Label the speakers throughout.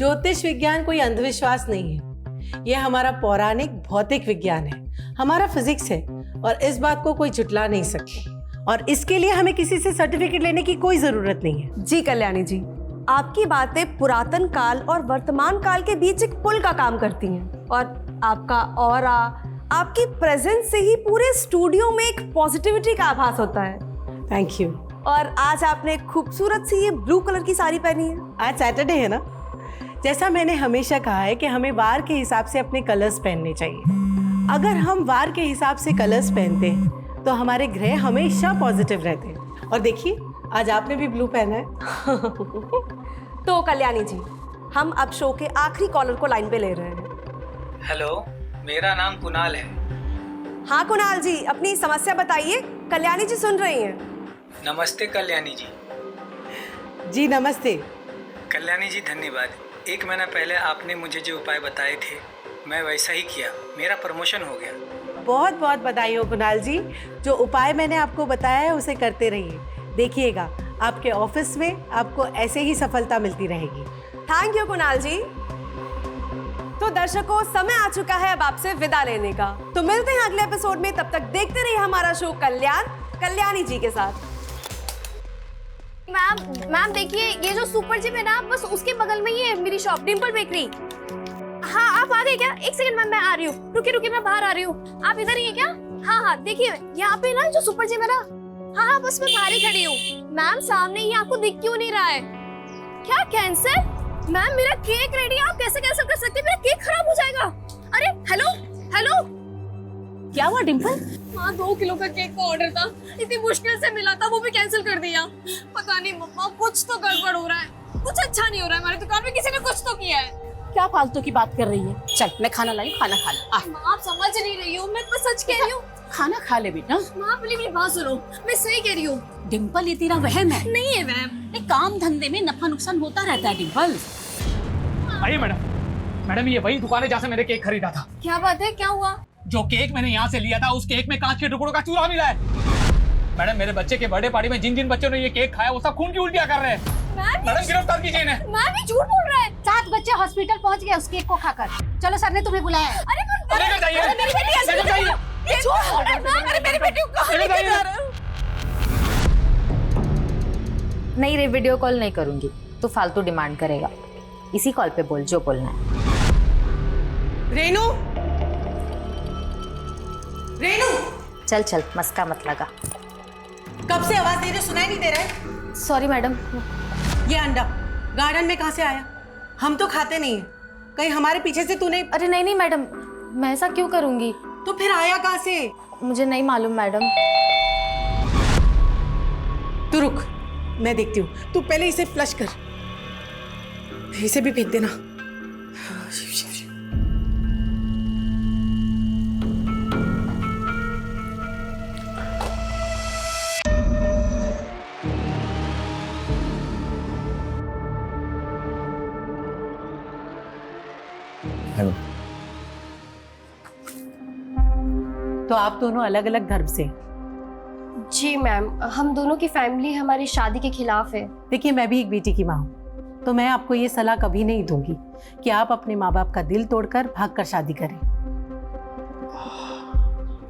Speaker 1: ज्योतिष विज्ञान कोई अंधविश्वास नहीं है, यह हमारा पौराणिक भौतिक विज्ञान है, हमारा फिजिक्स है और इस बात को कोई झुटला नहीं सकता। और इसके लिए हमें किसी से सर्टिफिकेट लेने की कोई जरूरत नहीं है।
Speaker 2: जी कल्याणी जी, आपकी बातें पुरातन काल और वर्तमान काल के बीच एक पुल का काम करती हैं और आपका ऑरा, आपकी प्रेजेंस से ही पूरे स्टूडियो में एक पॉजिटिविटी का आभास होता है।
Speaker 1: Thank you.
Speaker 2: और आज आपने खूबसूरत सी ये ब्लू कलर की साड़ी पहनी है।
Speaker 1: आज सैटरडे है ना, जैसा मैंने हमेशा कहा है कि हमें वार के हिसाब से अपने कलर्स पहनने चाहिए। अगर हम वार के हिसाब से कलर्स पहनते हैं तो हमारे ग्रह हमेशा पॉजिटिव रहते हैं। और देखिए, आज आपने भी ब्लू पहना है।
Speaker 2: तो कल्याणी जी, हम अब शो के आखिरी कॉलर को लाइन पे ले रहे हैं।
Speaker 3: हेलो, मेरा नाम कुणाल है।
Speaker 2: हाँ कुणाल जी, अपनी समस्या बताइए, कल्याणी जी सुन रही हैं।
Speaker 3: नमस्ते कल्याणी जी।
Speaker 1: जी नमस्ते।
Speaker 3: कल्याणी जी धन्यवाद। 1 महीना पहले आपने मुझे जो उपाय बताए थे मैं वैसा ही किया, मेरा प्रमोशन हो गया।
Speaker 1: बहुत बहुत बधाई हो कुणाल जी। जो उपाय मैंने आपको बताया है उसे करते रहिए, देखिएगा आपके ऑफिस में आपको ऐसे ही सफलता मिलती रहेगी।
Speaker 2: थैंक यू कुणाल जी। तो दर्शकों, समय आ चुका है अब आपसे विदा लेने का। तो मिलते हैं अगले एपिसोड में, तब तक देखते रहिए हमारा शो कल्याणी जी के साथ।
Speaker 4: मैम देखिए, ये जो सुपर जिम है ना, बस उसके बगल में ही है मेरी शॉप, डिंपल बेकरी। हाँ, आप आ गए क्या? 1 सेकंड मैम, मैं आ रही हूँ। रुकिए मैं बाहर आ रही हूँ। आप इधर ही है क्या? हाँ, देखिए यहाँ पे ना जो सुपर जिम है ना, हाँ, बस मैं बाहर ही खड़ी हूँ। मैम सामने ही, आपको दिख क्यों नहीं रहा है? क्या कैंसर? मैम मेरा केक रेडी है, आप कैसे कैंसिल कर सकते हैं? मेरा केक खराब हो जाएगा। अरे हेलो,
Speaker 5: क्या हुआ डिम्पल?
Speaker 4: हाँ, 2 किलो का केक का ऑर्डर था, इतनी मुश्किल से मिला था, वो भी कैंसिल कर दिया। पता नहीं मम्मा, कुछ तो गड़बड़ हो रहा है, कुछ अच्छा नहीं हो रहा है। हमारी दुकान में किसी ने कुछ तो किया है।
Speaker 5: क्या फालतू की बात कर रही है? चल मैं खाना लाई, खाना खा ले।
Speaker 4: माँ, आप समझ नहीं रही हो, मैं तो सच कह रही हूँ।
Speaker 5: खाना खा ले बेटा।
Speaker 4: माँ प्लीज मेरी बात सुनो, मैं सही कह रही हूँ।
Speaker 5: डिम्पल, ये तेरा वहम है।
Speaker 4: नहीं है मैम।
Speaker 5: काम धंधे में नफा नुकसान होता रहता है डिम्पल।
Speaker 6: आइए मैडम, ये वही दुकान है जहाँ से मैंने केक खरीदा था।
Speaker 4: क्या बात है, क्या हुआ?
Speaker 6: जो केक मैंने यहाँ से लिया था, उस केक में कांच के टुकड़ों का चूरा मिला है। मैडम, मेरे बच्चे के बर्थडे पार्टी में जिन बच्चों ने ये केक खाया वो सब खून की उल्टियां कर रहे हैं। मैडम गिरफ्तार कीजिए इन्हें।
Speaker 4: मैम ये झूठ बोल रहा है।
Speaker 5: 7 बच्चे हॉस्पिटल पहुँच गए उस केक को खाकर। चलो, सर ने तुम्हें बुलाया है।
Speaker 4: अरे
Speaker 6: लेकर जाइए।
Speaker 4: मेरी बेटी ऐसे
Speaker 6: लेकर जाइए।
Speaker 4: ये झूठ बोल रहा है मैम। अरे मेरी बेटी को कहाँ लेके जा रहे हो?
Speaker 7: नहीं रे, वीडियो कॉल नहीं करूंगी, तू फालतू डिमांड करेगा। इसी कॉल पे बोल जो बोलना है।
Speaker 1: रेनू,
Speaker 7: चल मस्का मत लगा।
Speaker 1: कब से आवाज दे रहे हो, सुनाई नहीं दे रहा है?
Speaker 7: Sorry madam.
Speaker 1: ये अंडा गार्डन में कहाँ से आया? हम तो खाते नहीं है, कहीं हमारे पीछे से तूने?
Speaker 7: अरे नहीं मैडम, मैं ऐसा क्यों करूंगी?
Speaker 1: तो फिर आया कहाँ से?
Speaker 7: मुझे नहीं मालूम मैडम।
Speaker 1: तू रुक, मैं देखती हूँ। तू पहले इसे फ्लश कर, इसे भी फेंक देना।
Speaker 8: हेलो।
Speaker 1: तो आप दोनों अलग अलग धर्म से?
Speaker 4: जी मैम, हम दोनों की फैमिली हमारी शादी के खिलाफ है।
Speaker 1: देखिए, मैं भी एक बेटी की माँ हूँ, तो मैं आपको ये सलाह कभी नहीं दूंगी कि आप अपने माँ बाप का दिल तोड़कर भागकर शादी करें।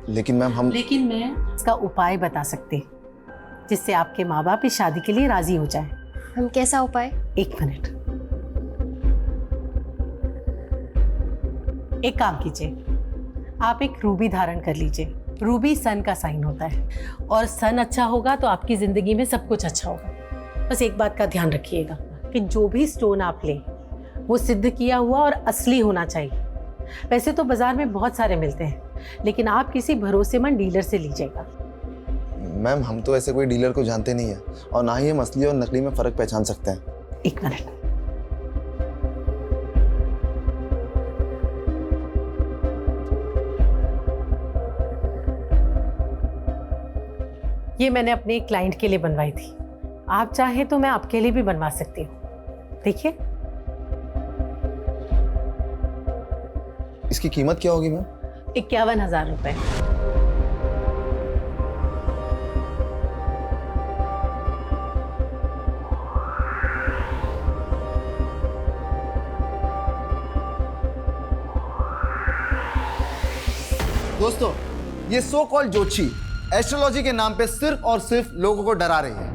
Speaker 8: लेकिन मैम
Speaker 1: लेकिन मैं इसका उपाय बता सकती हूँ जिससे आपके माँ बाप इस शादी के लिए राजी हो जाए।
Speaker 4: हम कैसा उपाय?
Speaker 1: 1 मिनट, एक काम कीजिए, आप एक रूबी धारण कर लीजिए। रूबी सन का साइन होता है और सन अच्छा होगा तो आपकी जिंदगी में सब कुछ अच्छा होगा। बस एक बात का ध्यान रखिएगा कि जो भी स्टोन आप लें वो सिद्ध किया हुआ और असली होना चाहिए। वैसे तो बाजार में बहुत सारे मिलते हैं, लेकिन आप किसी भरोसेमंद डीलर से लीजिएगा।
Speaker 8: मैम, हम तो ऐसे कोई डीलर को जानते नहीं है और ना ही हम असली और नकली में फर्क पहचान सकते हैं।
Speaker 1: 1 मिनट, ये मैंने अपने एक क्लाइंट के लिए बनवाई थी। आप चाहें तो मैं आपके लिए भी बनवा सकती हूँ। देखिए,
Speaker 8: इसकी कीमत क्या होगी मैम?
Speaker 1: 51,000 रुपए।
Speaker 8: दोस्तों, ये सो कॉल्ड ज्योतिषी एस्ट्रोलॉजी के नाम पे सिर्फ और सिर्फ लोगों को डरा रही है।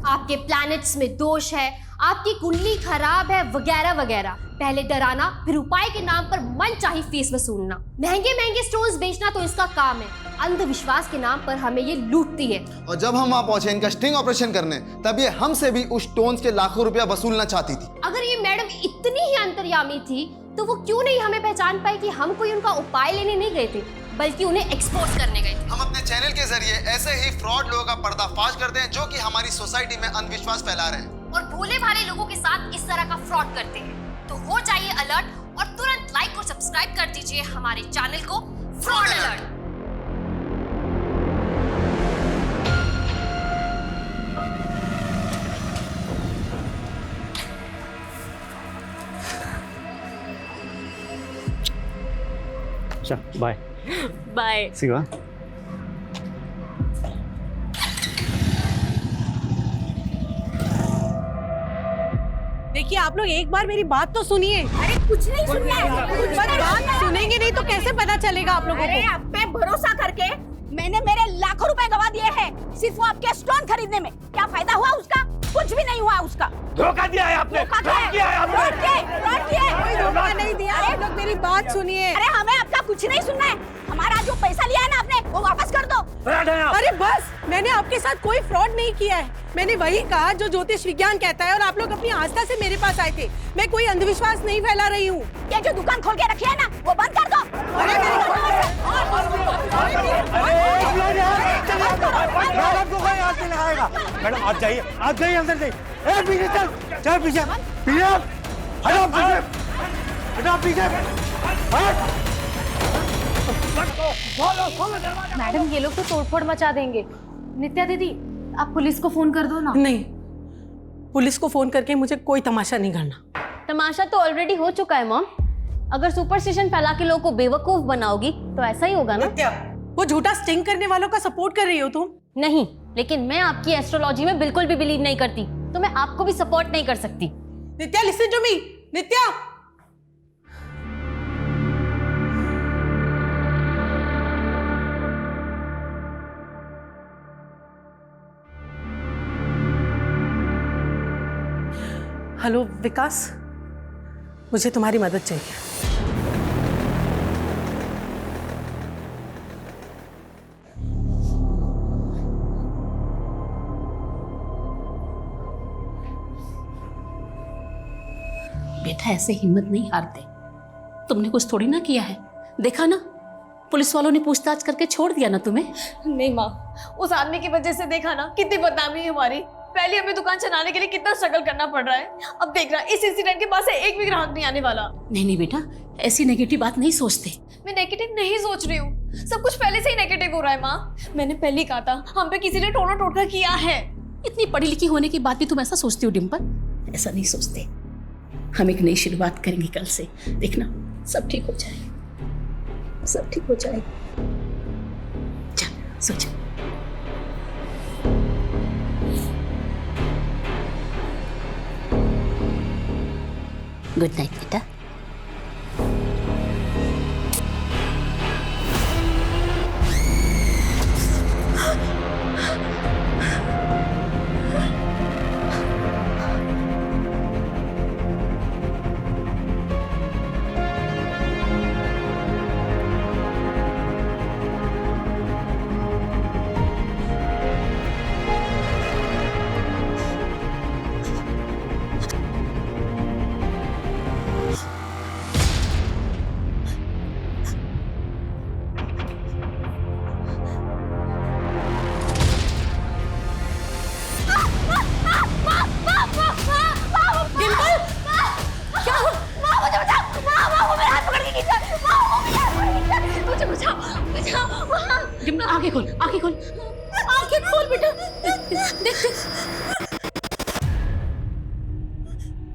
Speaker 4: आपके प्लैनेट्स में दोष है, आपकी कुंडली खराब है, वगैरह वगैरह। पहले डराना, फिर उपाय के नाम पर मनचाही फीस वसूलना। महंगे महंगे स्टोन्स बेचना तो इसका काम है, अंधविश्वास के नाम पर हमें ये लूटती है।
Speaker 8: और जब हम वहां पहुंचे इनका स्टिंग ऑपरेशन करने, तब ये हमसे भी उस स्टोन्स के लाखों रुपया वसूलना चाहती थी।
Speaker 4: अगर ये मैडम इतनी ही अंतर्यामी थी तो वो क्यों नहीं हमें पहचान पाई कि हम कोई उनका उपाय लेने नहीं गए थे, बल्कि उन्हें एक्सपोज करने गए थे।
Speaker 8: हम अपने चैनल के जरिए ऐसे ही फ्रॉड लोगों का पर्दाफाश करते हैं जो कि हमारी सोसाइटी में अंधविश्वास फैला रहे हैं
Speaker 4: और भोले भाले लोगों के साथ इस तरह का फ्रॉड करते हैं। तो हो जाइए अलर्ट और तुरंत लाइक और सब्सक्राइब कर दीजिए हमारे चैनल को फ्रॉड अलर्ट।
Speaker 9: अच्छा, बाय
Speaker 2: बाय।
Speaker 9: सिवा।
Speaker 1: देखिए आप लोग एक बार मेरी बात तो सुनिए।
Speaker 2: अरे कुछ नहीं सुनना है,
Speaker 1: कुछ बात सुनेंगे नहीं तो कैसे पता चलेगा आप लोगों
Speaker 2: अरे
Speaker 1: को?
Speaker 2: आप पे भरोसा करके मैंने मेरे लाखों रुपए गवा दिए हैं सिर्फ वो आपके स्टोन खरीदने में। क्या फायदा हुआ उसका? कुछ भी नहीं हुआ उसका।
Speaker 9: धोखा दिया है आपने, फ्रॉड किया है आपने।
Speaker 2: फ्रॉड किया है।
Speaker 1: कोई धोखा नहीं दिया। आप लोग मेरी बात सुनिए।
Speaker 2: अरे हमें आपका कुछ नहीं सुनना है, हमारा जो पैसा लिया है ना आपने वो वापस कर दो।
Speaker 9: फ्रॉड है आप।
Speaker 1: अरे बस, मैंने आपके साथ कोई फ्रॉड नहीं किया है। मैंने वही कहा जो ज्योतिष विज्ञान कहता है और आप लोग अपनी आस्था से मेरे पास आए थे। मैं कोई अंधविश्वास नहीं फैला रही हूँ।
Speaker 2: ये जो दुकान खोल के रखी है ना वो बंद कर दो।
Speaker 9: आपको कोई हाथ नहीं लगाएगा। मैडम आप जाइए अंदर जाइए। पीछे चल पीछे हटो पीछे
Speaker 7: मैडम ये लोग तो तोड़फोड़ मचा देंगे। नित्या दीदी आप पुलिस को फोन कर दो ना।
Speaker 1: नहीं, पुलिस को फोन करके मुझे कोई तमाशा नहीं करना।
Speaker 4: तमाशा तो ऑलरेडी हो चुका है मॉम। अगर सुपरस्टिशन फैला के लोगों को बेवकूफ बनाओगी तो ऐसा ही होगा ना।
Speaker 1: वो झूठा स्टिंग करने वालों का सपोर्ट कर रही हो तुम?
Speaker 4: नहीं, लेकिन मैं आपकी एस्ट्रोलॉजी में बिल्कुल भी बिलीव नहीं करती, तो मैं आपको भी सपोर्ट नहीं कर सकती।
Speaker 1: Nitya listen to me. Nitya hello Vikas, मुझे तुम्हारी मदद चाहिए।
Speaker 10: बेटा ऐसे हिम्मत नहीं हारते। तुमने कुछ थोड़ी ना किया है, देखा ना पुलिस वालों ने पूछताछ करके छोड़ दिया ना तुम्हें।
Speaker 4: नहीं माँ, उस आदमी की वजह से देखा ना कितनी बदनामी है हमारी। पहले हमें दुकान चलाने के लिए कितना स्ट्रगल करना पड़ रहा है, अब देख रहा इस इंसिडेंट के बाद से एक भी ग्राहक नहीं आने वाला।
Speaker 10: नहीं नहीं बेटा, ऐसी नेगेटिव बात नहीं सोचते।
Speaker 4: मैं नेगेटिव नहीं सोच रही हूँ, सब कुछ पहले से ही नेगेटिव हो रहा है माँ। मैंने पहले ही कहा था हम पे किसी ने टोना टोटका किया है।
Speaker 10: इतनी पढ़ी लिखी होने के बाद भी तुम ऐसा सोचती हो डिम्पल? ऐसा नहीं सोचते। हम एक नई शुरुआत करेंगे कल से, देखना सब ठीक हो जाएगा, सब ठीक हो जाएगा। चल सोच। गुड नाइट बेटा। आंखें खोल, आंखें खोल, आंखें खोल बेटा। देख देख,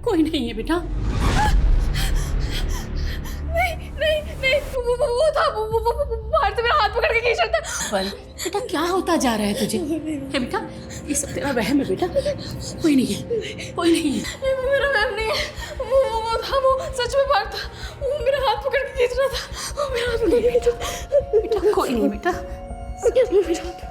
Speaker 10: कोई नहीं है बेटा।
Speaker 4: वो था वो बाहर से मेरा हाथ पकड़ के खींच रहा था।
Speaker 10: पर बेटा क्या होता जा रहा है तुझे? है बेटा, ये सब तेरा वहम है बेटा। कोई नहीं है, कोई नहीं है।
Speaker 4: मेरा वहम नहीं है, वो था, वो सच में बाहर था। वो मेरा हाथ पकड़ के खींच रहा था, वो मेरा हाथ पकड़ के खींच रहा था।
Speaker 10: बेटा कोई नहीं बेटा।
Speaker 4: मेरा हाथ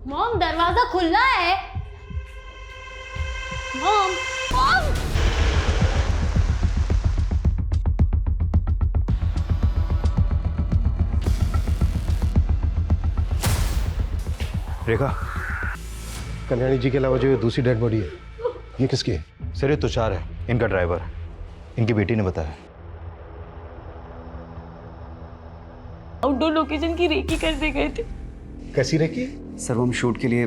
Speaker 4: मॉम, दरवाजा खुला है। Mom, mom.
Speaker 9: रेखा, कल्याणी जी के अलावा जो ये दूसरी डेड बॉडी है, ये किसकी है?
Speaker 11: सर ये तुषार है, इनका ड्राइवर। इनकी बेटी ने बताया।
Speaker 4: आउटडोर लोकेशन की रेकी करने गए थे।
Speaker 9: कैसी रेकी?
Speaker 12: सर वो हम शूट के लिए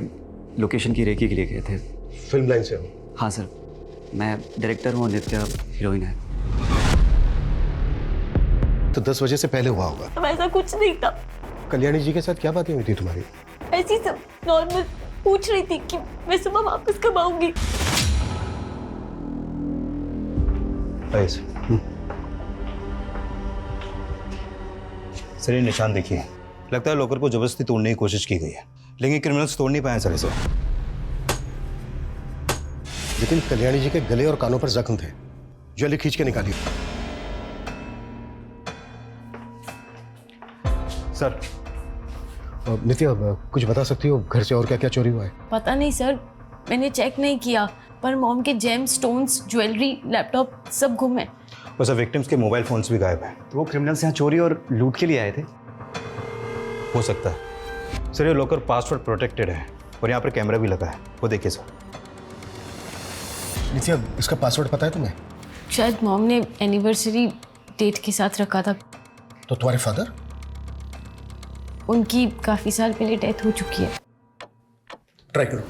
Speaker 12: लोकेशन की रेकी के लिए गए थे।
Speaker 9: फिल्म लाइन से हो?
Speaker 12: हाँ सर, मैं डायरेक्टर हूँ, नित्या हीरोइन है।
Speaker 9: तो 10 बजे से पहले हुआ होगा।
Speaker 4: अब ऐसा कुछ नहीं था।
Speaker 9: कल्याणी जी के साथ क्या बातें हुई थी तुम्हारी?
Speaker 4: ऐसी सब नॉर्मल पूछ रही थी कि मैं सुबह वापस कब आऊंगी।
Speaker 11: सर ये निशान देखिए, लगता है लॉकर को जबरदस्ती तोड़ने की कोशिश की गई है, लेकिन क्रिमिनल्स तोड़ नहीं पाए सर इसे।
Speaker 9: लेकिन कल्याणी जी के गले और कानों पर जख्म थे, जल्दी खींच के निकालिए।
Speaker 11: सर
Speaker 9: नित्या, कुछ बता सकती हो घर से और क्या क्या चोरी हुआ है?
Speaker 4: पता नहीं सर, मैंने चेक नहीं किया, पर मॉम के जेम स्टोन्स, ज्वेलरी, लैपटॉप सब गुम है।
Speaker 11: और सर विक्टिम्स के मोबाइल फोन्स भी गायब हैं।
Speaker 12: तो वो क्रिमिनल्स यहाँ चोरी और लूट के लिए आए थे?
Speaker 11: हो सकता है सर, ये लॉकर पासवर्ड प्रोटेक्टेड है और यहाँ पर कैमरा भी लगा है, वो देखिए सर।
Speaker 9: नित्या, इसका पासवर्ड पता है तुम्हें?
Speaker 4: शायद मॉम ने एनिवर्सरी डेट के साथ रखा था।
Speaker 9: तो तुम्हारे फादर?
Speaker 4: उनकी काफी साल पहले डेथ हो चुकी है।
Speaker 9: ट्राई करो।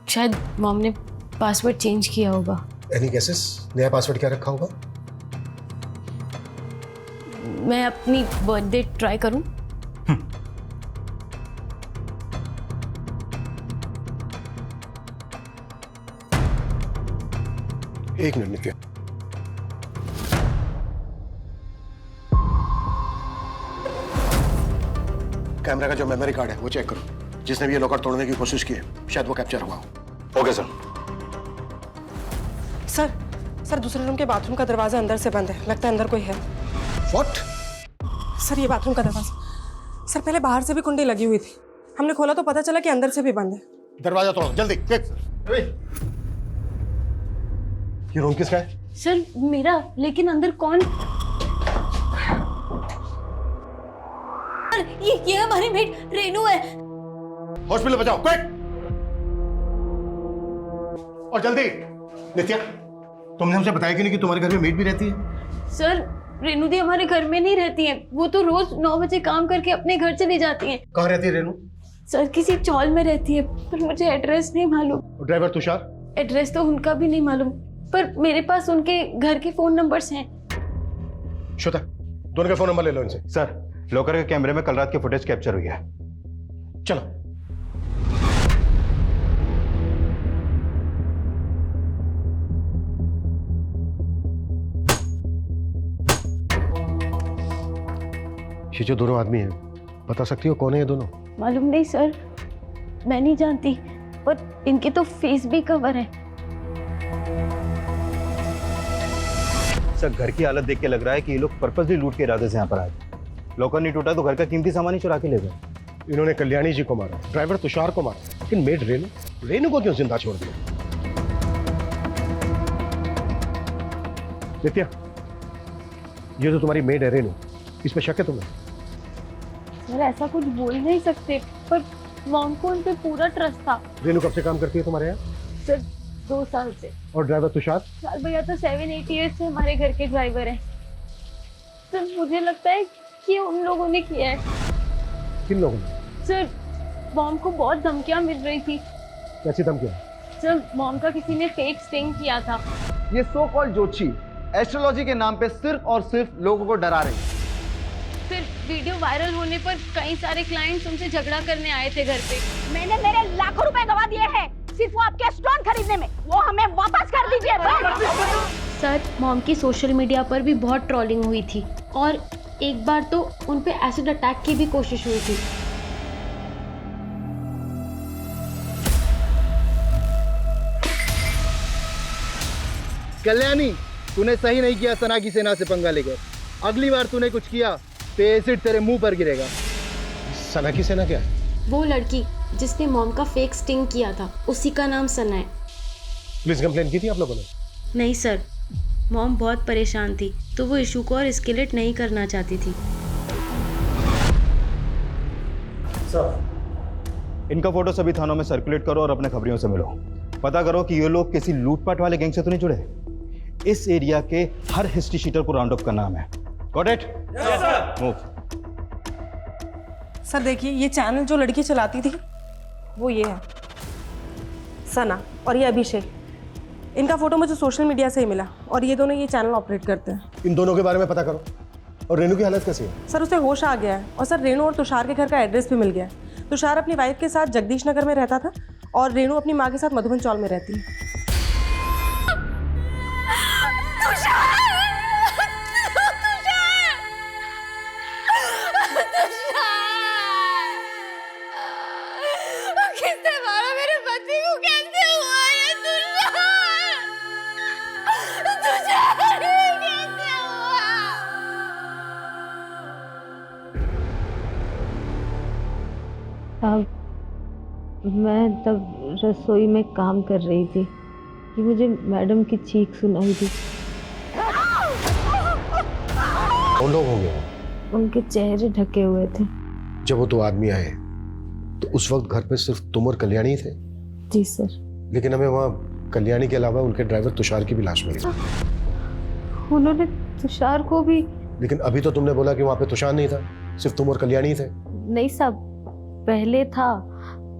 Speaker 4: शायद मॉम ने पासवर्ड चेंज किया होगा।
Speaker 9: Any guesses? नया पासवर्ड क्या रखा होगा?
Speaker 4: मैं अपनी बर्थडे ट्राई करूं?
Speaker 9: एक मिनट नित्या। कैमरा का जो मेमोरी कार्ड है वो चेक करो। जिसने भी ये लॉकर तोड़ने की कोशिश की है, शायद वो कैप्चर हुआ हो।
Speaker 11: Okay sir.
Speaker 13: सर दूसरे रूम के बाथरूम का दरवाजा अंदर से बंद है, लगता है अंदर कोई है।
Speaker 9: व्हाट?
Speaker 13: सर ये बाथरूम का दरवाजा, सर पहले बाहर से भी कुंडी लगी हुई थी, हमने खोला तो पता चला कि अंदर से भी बंद है।
Speaker 9: दरवाजा तोड़ो जल्दी, क्विक। ये रूम किसका है?
Speaker 4: सर मेरा, लेकिन अंदर कौन? ये हमारी मेट रेनू है।
Speaker 9: हॉस्पिटल बचाओ, क्विक! और जल्दी। नित्या, तुमने हमसे बताया कि नहीं कि तुम्हारे घर में मेड भी रहती है?
Speaker 4: सर रेनू दी हमारे घर में नहीं रहती है, वो तो रोज 9 बजे काम करके अपने घर चली जाती हैं।
Speaker 9: कहाँ रहती है रेनू?
Speaker 4: सर किसी चौल में रहती है, पर मुझे एड्रेस नहीं मालूम।
Speaker 9: ड्राइवर तुषार?
Speaker 4: एड्रेस तो उनका भी नहीं मालूम, पर मेरे पास उनके घर के फोन नंबर्स हैं।
Speaker 9: श्वेता, दोनों के फोन नंबर ले लो इनसे।
Speaker 11: सर, लॉकर के कैमरे में कल रात की फुटेज कैप्चर हुई है।
Speaker 9: चलो। ये जो दोनों आदमी हैं, बता सकती हो कौन है ये दोनों?
Speaker 4: मालूम नहीं सर, मैं नहीं जानती, पर इनके तो फेस भी कवर है।
Speaker 11: सर, घर की हालत देख के लग रहा है कि ये लोग पर्पसली लूट के इरादे से यहाँ पर आए। लॉकर नहीं टूटा तो घर का कीमती सामान ही चुरा के ले गए।
Speaker 9: इन्होंने कल्याणी जी को मारा, ड्राइवर तुषार को मारा, लेकिन मेड रेनू को क्यों जिंदा छोड़ दिया? नित्या, ये जो तुम्हारी मेड है रेनू, इस पे शक है तुम्हें?
Speaker 4: सर ऐसा कुछ बोल नहीं सकते, पर मॉम को उन पे पूरा ट्रस्ट था।
Speaker 9: रेनू कब से काम करती है तुम्हारे यहाँ?
Speaker 4: सर 2 साल से।
Speaker 9: और ड्राइवर तुषार?
Speaker 4: सर भैया तो 7-8 ईयर्स से हमारे घर के ड्राइवर हैं। सर मुझे लगता है कि उन लोगों ने किया है।
Speaker 9: किन लोगों ने?
Speaker 4: सर मॉम को बहुत धमकियां मिल रही थी।
Speaker 9: कैसी धमकियां?
Speaker 4: सर मॉम का किसी ने फेक स्टिंग किया था।
Speaker 14: ये सो कॉल्ड ज्योतिषी एस्ट्रोलॉजी के नाम पे सिर्फ और सिर्फ लोगों को डरा रही।
Speaker 4: फिर वीडियो वायरल होने पर कई सारे क्लाइंट्स उनसे झगड़ा करने आए थे घर पे।
Speaker 5: मैंने मेरे लाखों रुपए गवा दिए हैं सिर्फ वो आपके स्टोन खरीदने में, वो हमें वापस कर दीजिए।
Speaker 4: सर मॉम की सोशल मीडिया पर भी बहुत ट्रोलिंग हुई थी, और एक बार तो उन पे एसिड अटैक की भी कोशिश हुई थी।
Speaker 14: कल्याणी, तूने सही नहीं किया सना की सेना से पंगा लेकर। अगली बार तूने कुछ किया तो एसिड तेरे मुंह पर गिरेगा।
Speaker 9: सना की सेना क्या है?
Speaker 4: वो लड़की जिसने मॉम का फेक स्टिंग किया था, उसी का नाम सना है।
Speaker 9: पुलिस कंप्लेन की थी आप लोगों ने?
Speaker 4: नहीं सर, मॉम बहुत परेशान थी, तो वो इशू को और एस्केलेट नहीं करना चाहती थी।
Speaker 11: सर, इनका फोटो सभी थानों में सर्कुलेट करो और अपने खबरियों से मिलो। पता करो कि ये लोग किसी लूटपाट वाले गैंग से तो नहीं जुड़े। इस एरिया के हर हिस्ट्री शीटर को राउंड अप करना है। Got it? Yes sir. Move.
Speaker 13: Sir देखिए, ये चैनल जो लड़की चलाती थी वो ये है, सना, और ये अभिषेक। इनका फोटो मुझे सोशल मीडिया से ही मिला, और ये दोनों ये चैनल ऑपरेट करते हैं।
Speaker 9: इन दोनों के बारे में पता करो। और रेनू की हालत कैसी है?
Speaker 13: सर उसे होश आ गया है, और सर रेनू और तुषार के घर का एड्रेस भी मिल गया है। तुषार अपनी वाइफ के साथ जगदीश नगर में रहता था, और रेनू अपनी माँ के साथ मधुबन चौल में रहती है।
Speaker 7: मैं तब रसोई में काम कर रही थी कि मुझे मैडम की चीख सुनाई दी।
Speaker 9: कौन लोग होंगे?
Speaker 7: उनके चेहरे ढके हुए थे।
Speaker 9: जब वो 2 आदमी आए तो उस वक्त घर पे सिर्फ तुम और कल्याणी थे?
Speaker 7: जी सर।
Speaker 9: लेकिन हमें वहाँ कल्याणी के अलावा उनके ड्राइवर तुषार की भी लाश मिली।
Speaker 7: उन्होंने तुषार को भी।
Speaker 9: लेकिन अभी तो तुमने बोला कि वहाँ पे तुषार नहीं था, सिर्फ तुम और कल्याणी थे।
Speaker 7: नहीं साहब, पहले था,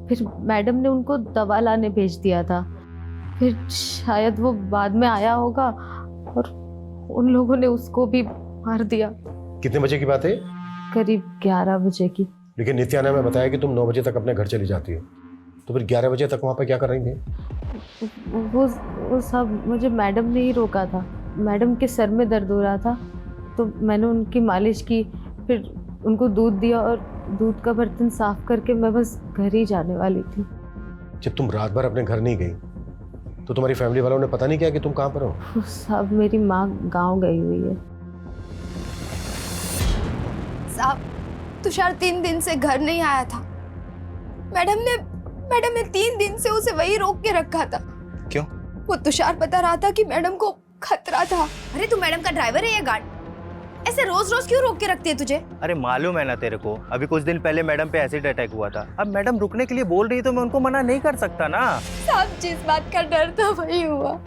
Speaker 7: फिर मैडम ने उनको दवा लाने भेज दिया था, फिर शायद वो बाद में आया होगा और उन लोगों ने उसको भी मार दिया।
Speaker 9: कितने बजे की बात है?
Speaker 7: करीब 11 बजे की।
Speaker 9: लेकिन नित्या ने हमें बताया कि तुम 9 बजे तक अपने घर चली जाती हो, तो फिर 11 बजे तक वहाँ पे क्या कर रही थी?
Speaker 7: वो सब मुझे मैडम ने ही रोका था। मैडम के सर में दर्द हो रहा था, तो मैंने उनकी मालिश की, फिर उनको दूध दिया, और दूध का बर्तन साफ करके मैं बस घर ही जाने वाली थी।
Speaker 9: जब तुम रात भर अपने घर नहीं गई तो तुम्हारी फैमिली वालों ने पता नहीं किया कि तुम कहाँ पर हो?
Speaker 7: साहब मेरी माँ गांव गई हुई है।
Speaker 4: साहब तुषार 3 दिन से घर नहीं आया था। मैडम ने 3 दिन से उसे वही रोक के रखा था।
Speaker 11: क्यों?
Speaker 4: वो तुषार बता रहा था कि मैडम को खतरा था। अरे तू मैडम का ड्राइवर है या गार्ड? ऐसे रोज रोज क्यों रोक के रखती है तुझे?
Speaker 14: अरे मालूम है ना तेरे को, अभी कुछ दिन पहले मैडम पे एसिड अटैक हुआ था। अब मैडम रुकने के लिए बोल रही है तो मैं उनको मना नहीं कर सकता ना।
Speaker 4: सब जिस बात का डर था वही हुआ।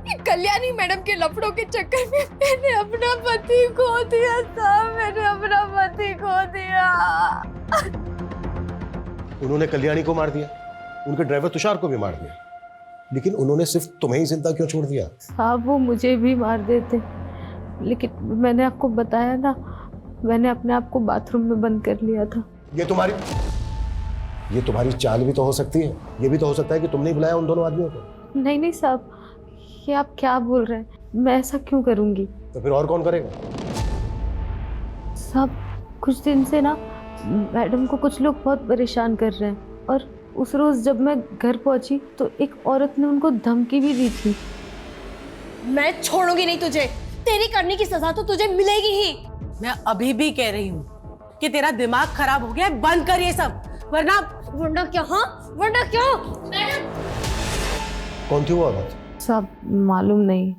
Speaker 4: ये कल्याणी मैडम के लफड़ों के चक्कर में मैंने अपना पति खो दिया था। मैंने अपना पति खो दिया।
Speaker 15: उन्होंने कल्याणी को मार दिया, उनके ड्राइवर तुषार को भी मार दिया, लेकिन उन्होंने सिर्फ तुम्हें ही जिंदा क्यों छोड़ दिया?
Speaker 7: साहब वो मुझे भी मार देते, लेकिन मैंने आपको बताया ना, मैंने अपने आप को बाथरूम में बंद कर लिया था।
Speaker 15: ये तुम्हारी चाल भी तो हो सकती है। ये भी तो हो सकता है कि तुमने ही बुलाया उन दोनों आदमियों को।
Speaker 7: नहीं नहीं साहब, ये आप क्या बोल रहे हैं? मैं ऐसा क्यों करूँगी?
Speaker 15: तो फिर और कौन करेगा?
Speaker 7: साहब कुछ दिन से ना मैडम को कुछ लोग बहुत परेशान कर रहे हैं, और उस रोज़ जब मैं घर पहुंची तो एक औरत ने उनको धमकी भी दी थी।
Speaker 2: मैं छोड़ूंगी नहीं तुझे, तेरी करने की सजा तो तुझे मिलेगी ही।
Speaker 1: मैं अभी भी कह रही हूँ कि तेरा दिमाग खराब हो गया है, बंद कर ये सब, वरना
Speaker 2: क्या? हाँ वरना क्या?
Speaker 4: मैडम
Speaker 15: कौन थी वो औरत?
Speaker 7: साहब मालूम नहीं।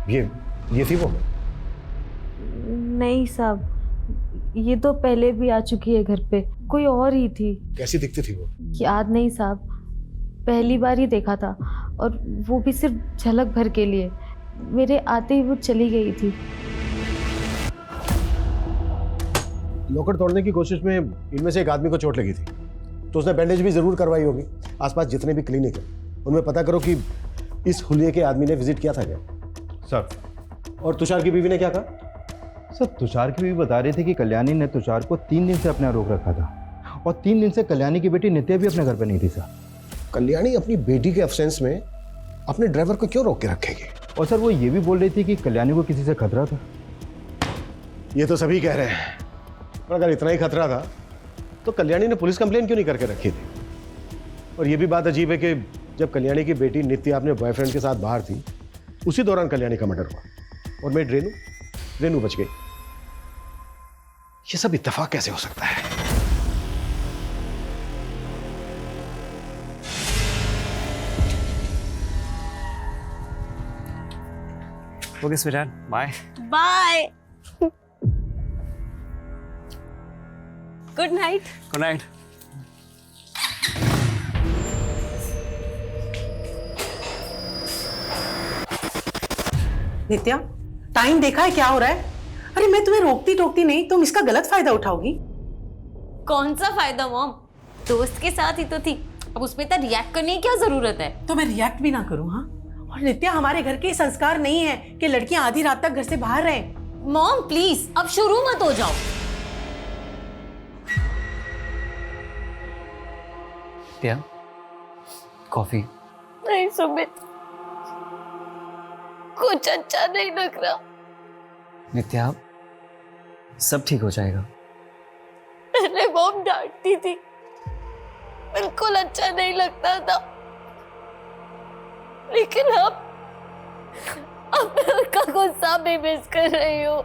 Speaker 15: ये थी वो?
Speaker 7: नहीं साहब, ये तो पहले भी आ चुकी है घर पे, कोई और ही थी।
Speaker 15: कैसी दिखती थी वो?
Speaker 7: याद नहीं साहब, पहली बार ही देखा था, और वो भी सिर्फ झलक भर के लिए। मेरे आते ही वो चली गई थी।
Speaker 15: लॉकर तोड़ने की कोशिश में इनमें से एक आदमी को चोट लगी थी, तो उसने बैंडेज भी जरूर करवाई होगी। आसपास जितने भी क्लिनिक है उनमें पता करो कि इस हुलिये के आदमी ने विजिट किया था क्या?
Speaker 11: सर।
Speaker 15: और तुषार की बीवी ने क्या कहा?
Speaker 11: सर तुषार की बीवी बता रही थी कि कल्याणी ने तुषार को 3 दिन से अपने यहाँ रोक रखा था, और 3 दिन से कल्याणी की बेटी नित्या भी अपने घर पर नहीं थी सर।
Speaker 15: कल्याणी अपनी बेटी के अब्सेंस में अपने ड्राइवर को क्यों रोक के रखेगी?
Speaker 11: और सर वो ये भी बोल रही थी कि कल्याणी को किसी से खतरा था।
Speaker 15: ये तो सभी कह रहे हैं, पर अगर इतना ही खतरा था तो कल्याणी ने पुलिस कंप्लेन क्यों नहीं करके रखी थी? और ये भी बात अजीब है कि जब कल्याणी की बेटी नित्या अपने बॉयफ्रेंड के साथ बाहर थी, उसी दौरान कल्याणी का मर्डर हुआ, और मेड रेनू बच गई। ये सब इत्तेफाक कैसे हो सकता है?
Speaker 12: Okay sweetheart, bye.
Speaker 2: Bye. Good night.
Speaker 12: Good night.
Speaker 1: Nitya, time देखा है क्या हो रहा है? अरे मैं तुम्हें रोकती टोकती नहीं, तुम इसका गलत फायदा उठाओगी।
Speaker 2: कौन सा फायदा मॉम? दोस्त के साथ ही तो थी, अब उसमें इतना रिएक्ट करने की क्या जरूरत है?
Speaker 1: तो मैं रिएक्ट भी ना करूं? हाँ, और नित्या हमारे घर के संस्कार नहीं है कि लड़कियां आधी रात तक घर से बाहर रहें।
Speaker 2: मॉम प्लीज अब शुरू मत हो जाओ।
Speaker 12: क्या? कॉफी?
Speaker 4: नहीं सुमित, कुछ अच्छा नहीं लग रहा।
Speaker 12: नित्या सब ठीक हो जाएगा।
Speaker 4: पहले मॉम डांटती थी, बिल्कुल अच्छा नहीं लगता था, लेकिन अब मैं उसका गुस्सा भी मिस कर रही हूँ।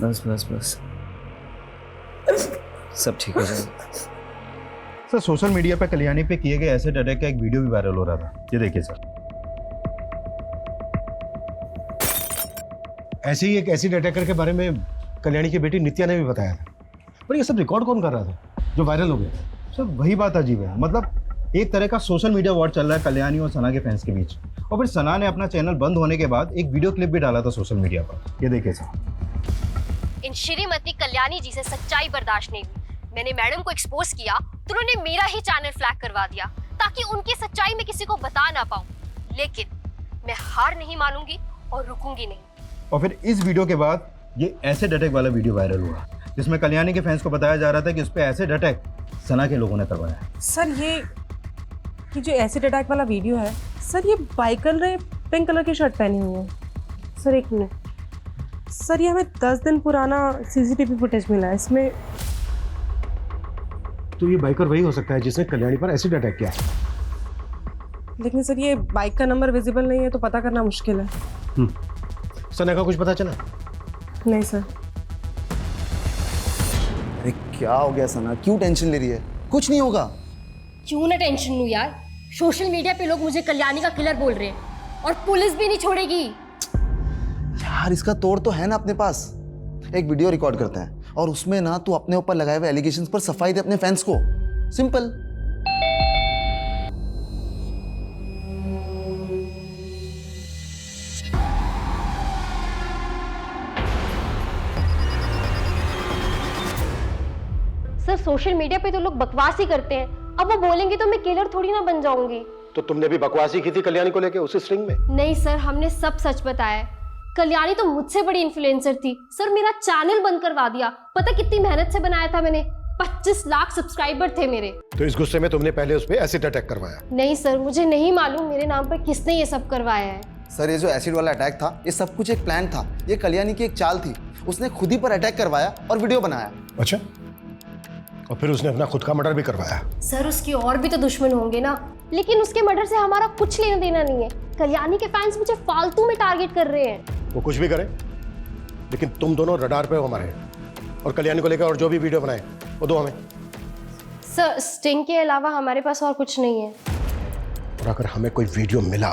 Speaker 12: बस बस बस, सब ठीक हो जाएगा।
Speaker 11: सर सोशल मीडिया पे कल्याणी पे किए गए एसिड अटैक का एक वीडियो भी वायरल हो रहा था, ये देखिए सर।
Speaker 15: ऐसे ही एक एसिड अटैकर के बारे में कल्याणी की बेटी नित्या ने भी बताया था, पर ये सब रिकॉर्ड कौन कर रहा था जो वायरल हो गया?
Speaker 11: सर वही बात अजीब है, मतलब एक तरह का सोशल मीडिया वॉर चल रहा है कल्याणी और सना के फैंस के बीच, और फिर सना ने अपना चैनल बंद होने के बाद एक वीडियो क्लिप भी डाला था सोशल मीडिया पर, ये देखिए सर।
Speaker 16: इन श्रीमती कल्याणी जी से सच्चाई बर्दाश्त नहीं हुई। मैंने मैडम को एक्सपोज किया तो उन्होंने मेरा ही चैनल फ्लैग करवा दिया ताकि उनकी सच्चाई में किसी को बता ना पाऊं, लेकिन मैं हार नहीं मानूंगी और रुकूंगी नहीं।
Speaker 11: और फिर इस वीडियो के बाद ये एसिड अटैक वाला वीडियो वायरल हुआ, जिसमें कल्याणी के फैंस को बताया जा रहा था कि उस पर एसिड अटैक सना के लोगों ने करवाया।
Speaker 13: सर ये जो एसिड अटैक वाला वीडियो है सर, ये बाइकर ने पिंक कलर की शर्ट पहनी हुई है। सर एक मिनट सर, ये हमें 10 दिन पुराना सीसीटीवी फुटेज मिला है, इसमें
Speaker 15: तो ये बाइकर वही हो सकता है जिसने कल्याणी पर एसिड अटैक किया।
Speaker 13: लेकिन सर ये बाइक का नंबर विजिबल नहीं है तो पता करना मुश्किल है।
Speaker 15: सना का कुछ पता चला?
Speaker 13: नहीं सर।
Speaker 8: अरे क्या हो गया सना, क्यों टेंशन ले रही है? कुछ नहीं होगा।
Speaker 16: क्यों ना टेंशन लूं यार, सोशल मीडिया पे लोग मुझे कल्याणी का किलर बोल रहे हैं और पुलिस भी नहीं छोड़ेगी।
Speaker 8: यार इसका तोड़ तो है ना अपने पास। एक वीडियो रिकॉर्ड करते हैं और उसमें ना तू अपने ऊपर लगाए हुए एलिगेशंस पर सफाई दे अपने फैंस को। सिंपल।
Speaker 16: सर सोशल मीडिया पे तो लोग बकवास ही करते हैं, अब वो बोलेंगे तो मैं किलर थोड़ी ना बन जाऊंगी।
Speaker 15: तो तुमने भी बकवासी की थी कल्याणी को लेके उसी स्ट्रिंग में?
Speaker 16: नहीं सर, हमने सब सच बताया। कल्याणी तो मुझसे बड़ी इन्फ्लुएंसर थी सर, मेरा चैनल बंद करवा दिया। पता कितनी मेहनत से बनाया था मैंने, 25 लाख सब्सक्राइबर थे मेरे।
Speaker 15: तो इस गुस्से में तुमने पहले उस पे एसिड अटैक करवाया?
Speaker 16: नहीं सर, मुझे नहीं मालूम मेरे नाम पर किसने ये सब करवाया है।
Speaker 8: सर ये जो एसिड वाला अटैक था ये सब कुछ एक प्लान था। ये कल्याणी की एक चाल थी, उसने खुद ही पर अटैक करवाया और वीडियो बनाया।
Speaker 15: अच्छा, और फिर उसने अपना खुद का मर्डर भी करवाया?
Speaker 16: सर उसके और भी तो दुश्मन होंगे ना, लेकिन उसके मर्डर से हमारा कुछ लेना देना नहीं है। कल्याणी के फैंस मुझे फालतू में टारगेट कर रहे हैं।
Speaker 15: वो कुछ भी करे, लेकिन तुम दोनों रडार पे हो हमारे। और कल्याणी को लेकर और जो भी वीडियो बनाए वो दो हमें।
Speaker 16: सर स्टिंग के अलावा हमारे पास और कुछ नहीं है।
Speaker 15: और अगर हमें कोई वीडियो मिला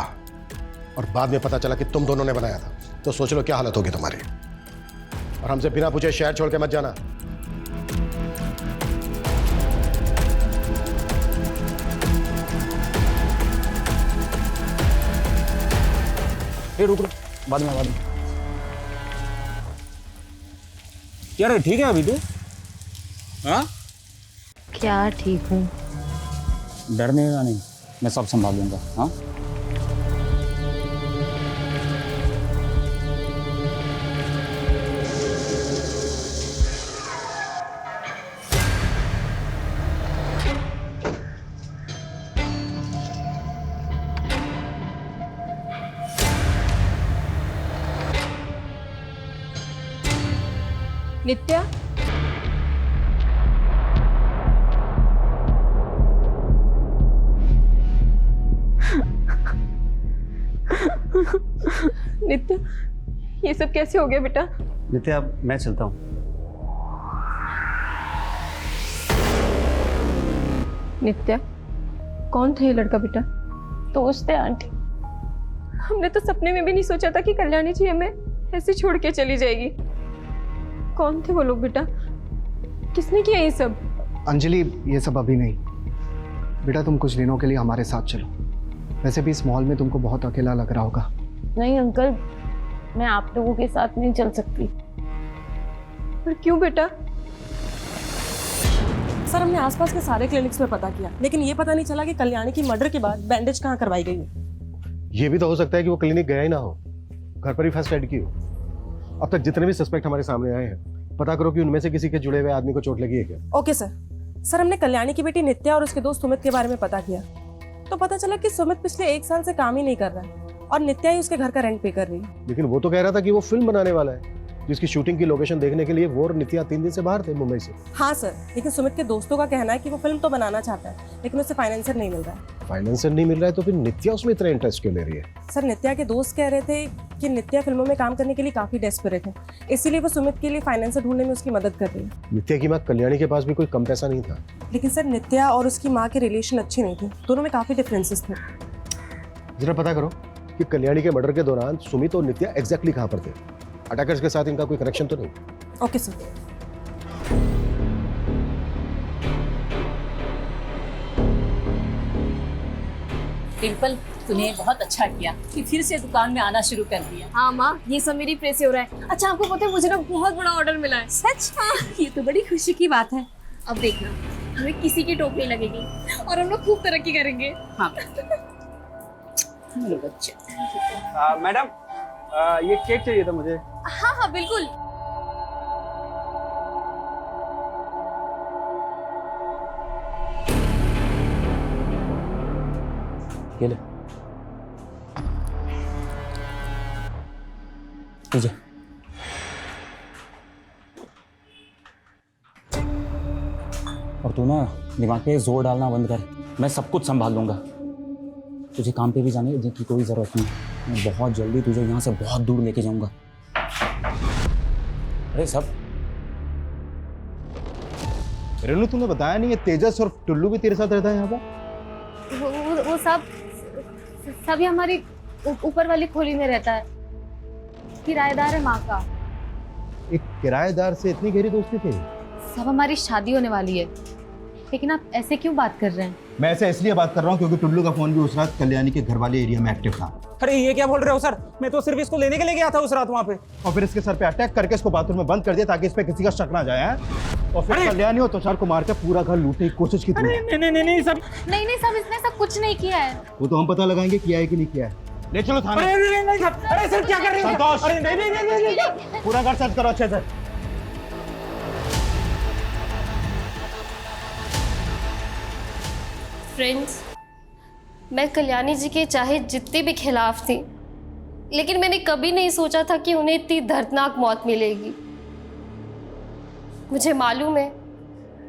Speaker 15: और बाद में पता चला कि तुम दोनों ने बनाया था तो सोच लो क्या हालत होगी तुम्हारी। और हमसे बिना पूछे शहर छोड़ के मत जाना।
Speaker 6: रुक बाद में यार ठीक है अभी तो? हाँ
Speaker 7: क्या ठीक हूँ?
Speaker 6: डरने का नहीं, मैं सब संभाल लूंगा। हाँ
Speaker 13: नित्या, नित्या ये सब कैसे हो गया बेटा?
Speaker 12: नित्या मैं चलता हूँ।
Speaker 13: नित्या कौन था ये लड़का बेटा?
Speaker 5: दोस्त है आंटी।
Speaker 13: हमने तो सपने में भी नहीं सोचा था कि कल्याणी जी हमें ऐसे छोड़ के चली जाएगी। कौन थे वो लोग बेटा? किसने किया ये सब?
Speaker 17: अंजलि ये सब अभी नहीं बेटा, तुम कुछ दिनों के लिए हमारे साथ चलो। वैसे भी इस मॉल में तुमको बहुत अकेला लग रहा होगा।
Speaker 5: नहीं अंकल, मैं आप लोगों के साथ नहीं चल सकती।
Speaker 13: पर क्यों बेटा? सर हमने आसपास के सारे क्लिनिक्स में पता किया, लेकिन ये पता नहीं चला कि कल्याणी की मर्डर के बाद बैंडेज कहाँ करवाई गई है।
Speaker 15: ये भी तो हो सकता है कि वो क्लिनिक गया ही ना हो, घर पर ही फर्स्ट एड की हो। अब तक जितने भी सस्पेक्ट हमारे सामने आए हैं, पता करो कि उनमें से किसी के जुड़े हुए आदमी को चोट लगी है क्या।
Speaker 13: Okay sir. सर हमने कल्याणी की बेटी नित्या और उसके दोस्त सुमित के बारे में पता किया, तो पता चला कि सुमित पिछले 1 साल से काम ही नहीं कर रहा है और नित्या ही उसके घर का रेंट पे कर रही है।
Speaker 15: लेकिन वो तो कह रहा था कि वो फिल्म बनाने वाला है, जिसकी शूटिंग की लोकेशन देखने के लिए वो और नित्या 3 दिन से बाहर थे मुंबई से।
Speaker 13: हाँ सर, लेकिन सुमित के दोस्तों का कहना है कि वो फिल्म तो बनाना चाहता है, लेकिन उसे फाइनेंसर नहीं मिल रहा है।
Speaker 15: फाइनेंसर नहीं मिल रहा है तो फिर नित्या उसमें इतना इंटरेस्ट क्यों ले रही है?
Speaker 13: सर नित्या के दोस्त कह रहे थे कि नित्या फिल्मों में काम करने के लिए काफी डेस्परेट है, इसीलिए वो सुमित के लिए फाइनेंसर ढूंढने में उसकी मदद कर रही है।
Speaker 15: नित्या की माँ कल्याणी के पास भी कोई कम पैसा नहीं था।
Speaker 13: लेकिन सर नित्या और उसकी माँ के रिलेशन अच्छे नहीं थे, दोनों में काफी डिफरेंसेस थे।
Speaker 15: जरा पता करो कि कल्याणी के मर्डर के दौरान सुमित और नित्या एग्जैक्टली कहाँ पर थे। अटैकर्स के साथ इनका कोई कनेक्शन तो नहीं?
Speaker 13: Okay sir.
Speaker 10: डिम्पल, तूने बहुत अच्छा किया कि फिर से दुकान में आना शुरू कर दिया।
Speaker 4: हाँ माँ, ये सब मेरी प्रेस से हो रहा है। अच्छा आपको पता है मुझे ना बहुत बड़ा ऑर्डर मिला है।
Speaker 10: सच? हाँ, ये तो बड़ी खुशी की बात है।
Speaker 4: अब देखना, हमें किसी की टोकरी लगेगी और हम लोग खूब तरक्की करेंगे।
Speaker 10: हाँ मेरे बच्चे।
Speaker 6: मैडम ये केक चाहिए था मुझे।
Speaker 4: हाँ हाँ बिल्कुल।
Speaker 6: ये ले लीजिए। और तू ना दिमाग पे जोर डालना बंद कर, मैं सब कुछ संभाल लूंगा। तुझे काम पे भी जाने की कोई जरूरत नहीं, मैं बहुत जल्दी तुझे यहाँ से बहुत दूर लेके जाऊंगा। अरे सब
Speaker 11: रेनू तुमने बताया नहीं, ये तेजस और टुल्लू भी तेरे साथ रहता है यहाँ पर?
Speaker 7: सब ये हमारी ऊपर वाली खोली में रहता है, किराएदार है माँ का।
Speaker 11: एक किराएदार से इतनी गहरी दोस्ती थी?
Speaker 7: सब हमारी शादी होने वाली है, लेकिन आप ऐसे क्यों बात कर रहे हैं?
Speaker 11: मैं ऐसे इसलिए बात कर रहा हूँ क्योंकि टुल्लू का फोन भी उस रात कल्याणी के घर वाले एरिया में एक्टिव था।
Speaker 6: अरे ये क्या बोल रहे हो सर? मैं तो सिर्फ इसको लेने के लिए गया था उस रात वहाँ पे।
Speaker 11: और फिर इसके सर पे अटैक करके इसको बाथरूम में बंद कर दिया ताकि इस पे किसी का शक ना जाए। और फिर कल्याणी और तुषार को मार के पूरा घर लूटने की कोशिश की।
Speaker 6: नहीं सर,
Speaker 7: नहीं सब इसने सब कुछ नहीं किया है।
Speaker 11: वो तो हम पता लगाएंगे किया है कि नहीं किया है। ले चलो थाने।
Speaker 6: अरे सर क्या कर रहे हैं?
Speaker 11: संतोष!
Speaker 6: अरे नहीं,
Speaker 11: पूरा घर सर्च करो अच्छे से।
Speaker 16: फ्रेंड्स, मैं कल्याणी जी के चाहे जितने भी खिलाफ थी, लेकिन मैंने कभी नहीं सोचा था कि उन्हें इतनी दर्दनाक मौत मिलेगी। मुझे मालूम है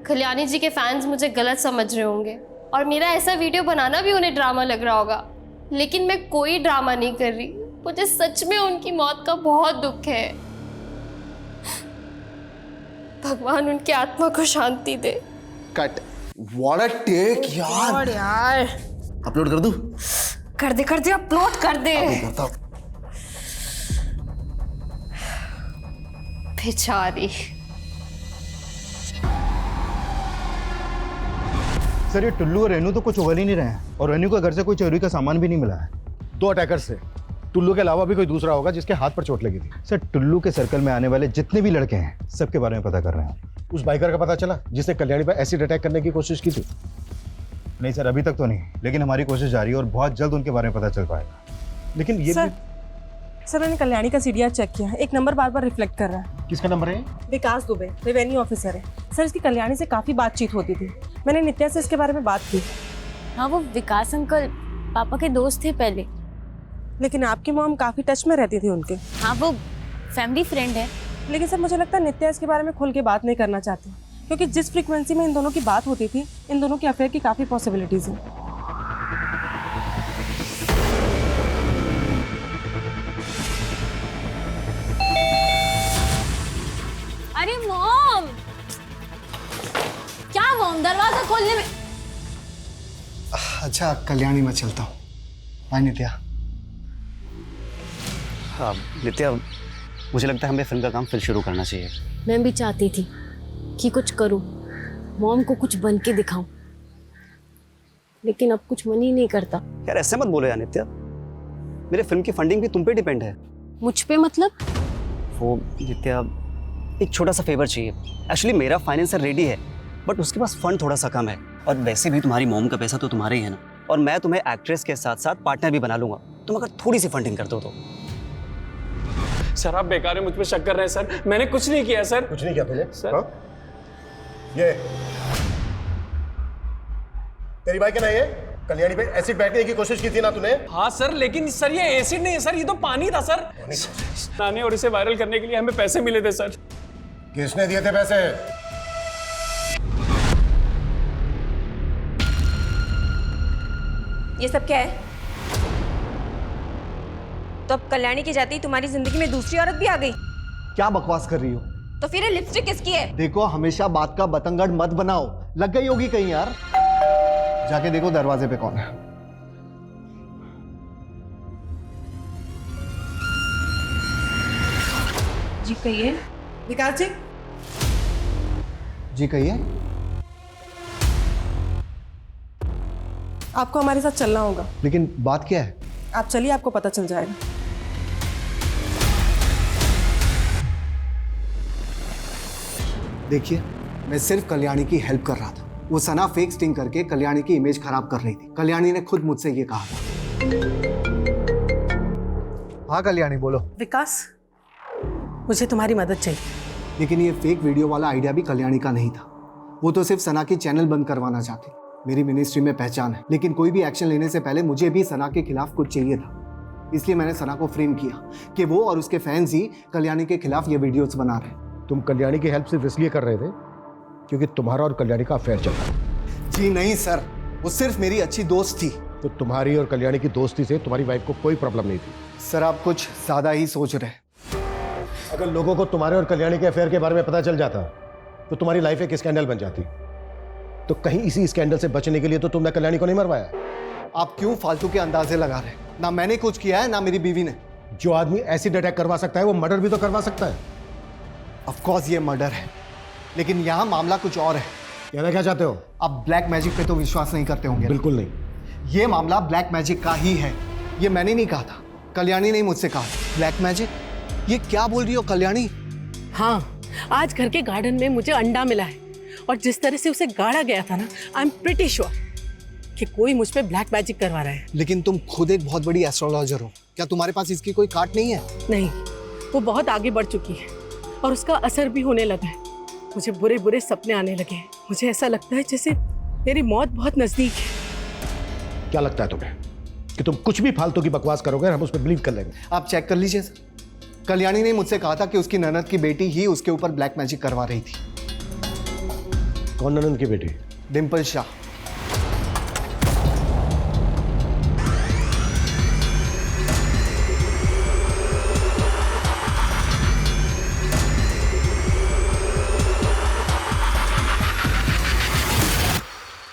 Speaker 16: कल्याणी जी के फैंस मुझे गलत समझ रहे होंगे और मेरा ऐसा वीडियो बनाना भी उन्हें ड्रामा लग रहा होगा, लेकिन मैं कोई ड्रामा नहीं कर रही। मुझे सच में उनकी मौत का बहुत दुख है। भगवान उनकी आत्मा को शांति दे।
Speaker 8: कट। व्हाट अ टेक यार। अपलोड कर दूं?
Speaker 16: कर दे अपलोड कर दे। बेचारी।
Speaker 11: सर ये टुल्लू और रेनू तो कुछ उगल ही नहीं रहे हैं और रेनू के घर से कोई चोरी का सामान भी नहीं मिला है।
Speaker 15: 2 अटैकर्स से टुल्लू के अलावा भी कोई दूसरा होगा जिसके हाथ पर चोट लगी थी।
Speaker 11: सर टुल्लू के सर्कल में आने वाले जितने भी लड़के हैं सबके बारे में पता कर रहे हैं।
Speaker 15: उस बाइकर का पता चला जिसने कल्याणी पर एसिड अटैक करने की कोशिश की थी?
Speaker 11: नहीं सर, अभी तक तो नहीं, लेकिन हमारी कोशिश जारी है और बहुत जल्द उनके बारे में पता चल पाएगा। लेकिन ये
Speaker 13: सर मैंने कल्याणी का सीडीआर चेक किया, एक नंबर बार बार रिफ्लेक्ट कर रहा है।
Speaker 15: किसका नंबर है?
Speaker 13: विकास दुबे, रेवेन्यू ऑफिसर है। सर इसकी कल्याणी से काफ़ी बातचीत होती थी, मैंने नित्या से इसके बारे में बात की।
Speaker 7: हाँ वो विकास अंकल पापा के दोस्त थे पहले,
Speaker 13: लेकिन आपकी मॉम काफ़ी टच में रहती थी उनके।
Speaker 7: हाँ वो फैमिली फ्रेंड है।
Speaker 13: लेकिन सर मुझे लगता है नित्या इसके बारे में खुल के बात नहीं करना चाहती, क्योंकि जिस फ्रीक्वेंसी में इन दोनों की बात होती थी, इन दोनों के अफेयर की काफ़ी पॉसिबिलिटीज हैं।
Speaker 7: अरे मॉम, क्या मॉम दरवाजा खोलने में।
Speaker 17: अच्छा कल्याणी मैं चलता हूँ। बाय नित्या।
Speaker 12: हाँ नित्या, मुझे लगता है हमें फिल्म का काम फिर शुरू करना चाहिए।
Speaker 7: मैं भी चाहती थी कि कुछ करूं, मॉम को कुछ बन के दिखाऊं, लेकिन अब कुछ मन ही नहीं करता।
Speaker 12: यार ऐसे मत बोलो यार नित्या, मेरे फिल्म की फंडिंग भी तुम पे डिपेंड है।
Speaker 7: मुझ पे मतलब?
Speaker 12: वो नित्या, एक छोटा सा फेवर चाहिए। एक्चुअली मेरा फाइनेंसर रेडी है, बट उसके पास फंड थोड़ा सा कम है, और वैसे भी तुम्हारी मॉम का पैसा तो तुम्हारे ही है ना, और मैं तुम्हें एक्ट्रेस के साथ साथ पार्टनर भी बना लूंगा। तुम अगर थोड़ी सी फंडिंग कर दो तो।
Speaker 18: सर आप बेकार है मुझ पे शक कर रहे हैं सर, मैंने कुछ नहीं किया सर।
Speaker 15: कुछ नहीं किया तूने?
Speaker 18: सर
Speaker 15: हाँ? ये तेरी बाइक है ना? ये कल्याणी पे एसिड बैठने की कोशिश की थी ना तूने?
Speaker 18: हाँ सर, लेकिन सर ये एसिड नहीं है सर, ये तो पानी था सर। नानी और इसे वायरल करने के लिए हमें पैसे मिले थे सर।
Speaker 15: किसने दिए थे पैसे?
Speaker 2: ये सब क्या है? तो अब कल्याणी की जाती तुम्हारी जिंदगी में दूसरी औरत भी आ गई?
Speaker 8: क्या बकवास कर रही हो?
Speaker 2: तो फिर ये लिपस्टिक किसकी है?
Speaker 8: देखो हमेशा बात का बतंगड़ मत बनाओ, लग गई होगी कहीं यार। जाके देखो दरवाजे पे कौन है।
Speaker 13: जी कहिए। विकास जी।
Speaker 8: जी कहिए।
Speaker 13: आपको हमारे साथ चलना होगा।
Speaker 8: लेकिन बात क्या है?
Speaker 13: आप चलिए, आपको पता चल जाएगा।
Speaker 17: देखिए मैं सिर्फ कल्याणी की हेल्प कर रहा था। वो सना फेक स्टिंग करके कल्याणी की इमेज खराब कर रही थी। कल्याणी ने खुद मुझसे ये कहा था। हाँ कल्याणी बोलो।
Speaker 1: विकास, मुझे तुम्हारी मदद चाहिए।
Speaker 17: लेकिन ये फेक वीडियो वाला आइडिया भी कल्याणी का नहीं था। वो तो सिर्फ सना की चैनल बंद करवाना चाहती। मेरी मिनिस्ट्री में पहचान है, लेकिन कोई भी एक्शन लेने से पहले मुझे भी सना के खिलाफ कुछ चाहिए था। इसलिए मैंने सना को फ्रेम किया कि वो और उसके फैंस ही कल्याणी के खिलाफ ये वीडियोस बना रहे हैं।
Speaker 15: तुम कल्याणी की हेल्प सिर्फ इसलिए कर रहे थे क्योंकि तुम्हारा और कल्याणी का अफेयर चल रहा।
Speaker 17: जी नहीं सर, वो सिर्फ मेरी अच्छी दोस्त थी।
Speaker 15: तो तुम्हारी और कल्याणी की दोस्ती से तुम्हारी वाइफ को कोई प्रॉब्लम नहीं थी?
Speaker 17: सर आप कुछ ज्यादा ही सोच रहे हैं।
Speaker 15: अगर लोगों को तुम्हारे और कल्याणी के अफेयर के बारे में पता चल जाता तो तुम्हारी लाइफ एक स्कैंडल बन जाती। तो कहीं इसी स्कैंडल से बचने के लिए तो तुमने कल्याणी को नहीं मरवाया।
Speaker 17: आप क्यों फालतू के अंदाजे लगा रहे हैं? ना मैंने कुछ किया है ना मेरी बीवी ने।
Speaker 15: जो आदमी एसिड अटैक करवा सकता है वो मर्डर भी तो करवा सकता है।
Speaker 17: ऑफ कोर्स ये मर्डर है, लेकिन यहाँ मामला कुछ और है।
Speaker 15: कहना क्या चाहते हो?
Speaker 17: आप ब्लैक मैजिक पे तो विश्वास नहीं करते होंगे।
Speaker 15: बिल्कुल नहीं।
Speaker 17: ये मामला ब्लैक मैजिक का ही है। ये मैंने नहीं कहा था, कल्याणी ने मुझसे कहा। Black magic? ये क्या बोल रही हो कल्याणी?
Speaker 1: हाँ, आज घर के गार्डन में मुझे अंडा मिला है और जिस तरह से उसे गाड़ा गया था ना, आई एम प्रिटी श्योर कि कोई मुझ पे ब्लैक मैजिक करवा रहा है।
Speaker 17: लेकिन तुम खुद एक बहुत बड़ी एस्ट्रोलॉजर हो, क्या तुम्हारे पास इसकी कोई कार्ड नहीं है?
Speaker 1: नहीं, वो बहुत आगे बढ़ चुकी है और उसका असर भी होने लगा है। मुझे बुरे बुरे सपने आने लगे हैं। मुझे ऐसा लगता है जैसे मेरी मौत बहुत नजदीक है।
Speaker 15: क्या लगता है तुम्हें कि तुम कुछ भी फालतू की बकवास करोगे और हम उस पर बिलीव कर लेंगे?
Speaker 17: आप चेक कर लीजिए सर। कल्याणी ने मुझसे कहा था कि उसकी ननद की बेटी ही उसके ऊपर ब्लैक मैजिक करवा रही थी।
Speaker 15: कौन ननद की बेटी?
Speaker 17: डिम्पल शाह।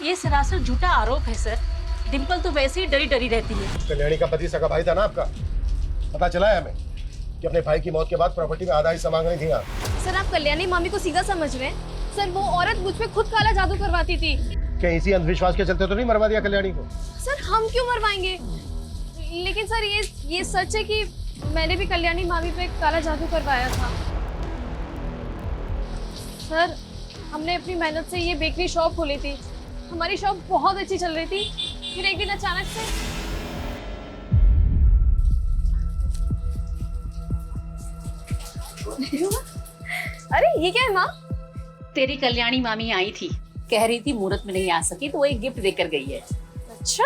Speaker 10: ये सरासर झूठा आरोप है सर। डिम्पल तो वैसे ही डरी डरी रहती है।
Speaker 15: कल्याणी का पति सगा भाई था ना आपका? पता चला है हमें कि अपने भाई की मौत के बाद प्रॉपर्टी में आधा हिस्सा मांग रही थी आप।
Speaker 4: सर आप कल्याणी मामी को सीधा समझ रहे हैं। सर वो औरत मुझ पे खुद काला जादू करवाती थी।
Speaker 15: क्या इसी अंधविश्वास के चलते तो नहीं मरवा दिया कल्याणी को?
Speaker 4: सर हम क्यों मरवाएंगे? लेकिन सर ये सच है कि मैंने भी कल्याणी मामी पे काला जादू करवाया था। सर हमने अपनी मेहनत से ये बेकरी शॉप खोली थी। हमारी शॉप बहुत अच्छी चल रही थी। फिर एक दिन अचानक से अरे ये क्या है माँ?
Speaker 10: तेरी कल्याणी मामी आई थी, कह रही थी मुहूर्त में नहीं आ सकी तो वो एक गिफ्ट देकर गई है।
Speaker 4: अच्छा।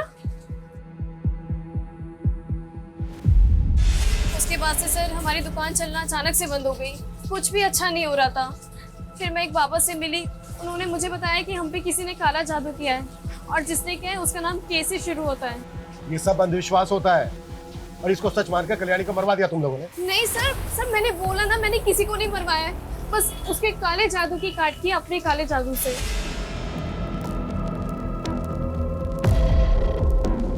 Speaker 4: उसके बाद से सर हमारी दुकान चलना अचानक से बंद हो गई। कुछ भी अच्छा नहीं हो रहा था। फिर मैं एक बाबा से मिली, उन्होंने मुझे बताया कि हम पे किसी ने काला जादू किया है और जिसने किया है उसका नाम के से शुरू होता है।
Speaker 15: ये सब अंधविश्वास होता है और इसको सच मानकर कल्याणी को मरवा दिया तुम लोगों ने।
Speaker 4: नहीं सर मैंने बोला ना, मैंने किसी को नहीं मरवाया है। बस उसके काले जादू की काट की अपने काले जादू से।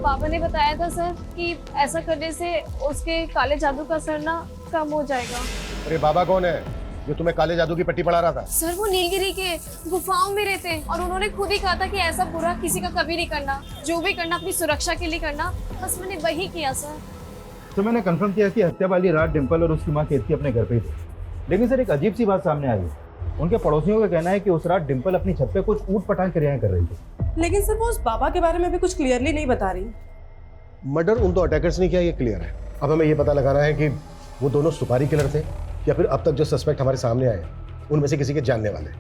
Speaker 4: पापा ने बताया था सर कि ऐसा करने से उसके काले जादू का असर ना कम हो जाएगा।
Speaker 15: अरे बाबा कौन है जो तुम्हें काले जादू की पट्टी पढ़ा रहा था?
Speaker 4: सर वो नीलगिरी के गुफाओं में रहते हैं और उन्होंने खुद ही कहा था कि ऐसा बुरा किसी का कभी नहीं करना, जो भी करना अपनी सुरक्षा के लिए करना। बस मैंने वही किया सर।
Speaker 11: तो मैंने कंफर्म किया कि हत्या वाली रात डिम्पल और उसकी मां केतकी अपने घर पे थी। लेकिन सर एक अजीब सी बात सामने आई। उनके पड़ोसियों का कहना है कि उस रात डिम्पल अपनी छत पे कुछ ऊट पटांग क्रियाएं कर रही थी।
Speaker 13: लेकिन सर वो उस बाबा के बारे में भी कुछ क्लियरली नहीं बता रही।
Speaker 15: मर्डर उन दो अटैकर्स ने किया, ये क्लियर है। अब हमें ये पता लगाना है कि वो दोनों सुपारी किलर थे या फिर अब तक जो सस्पेक्ट हमारे सामने आए उनमें से किसी के जानने वाले।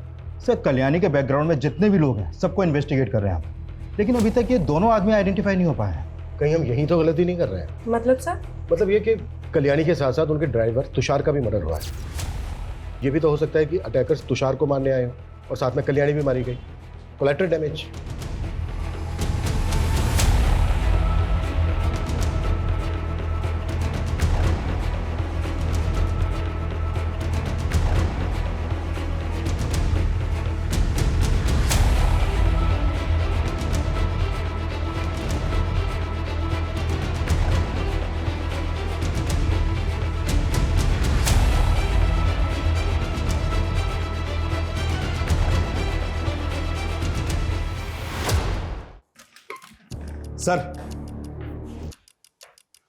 Speaker 11: सर कल्याणी के बैकग्राउंड में जितने भी लोग हैं सबको इन्वेस्टिगेट कर रहे हैं हम, लेकिन अभी तक ये दोनों आदमी आइडेंटिफाई नहीं हो पाए हैं।
Speaker 15: कहीं हम यही तो गलती नहीं कर रहे हैं?
Speaker 13: मतलब सर?
Speaker 15: मतलब ये कि कल्याणी के साथ साथ उनके ड्राइवर तुषार का भी मर्डर हुआ है। ये भी तो हो सकता है कि अटैकर्स तुषार को मारने आए हो और साथ में कल्याणी भी मारी गई। Collateral damage.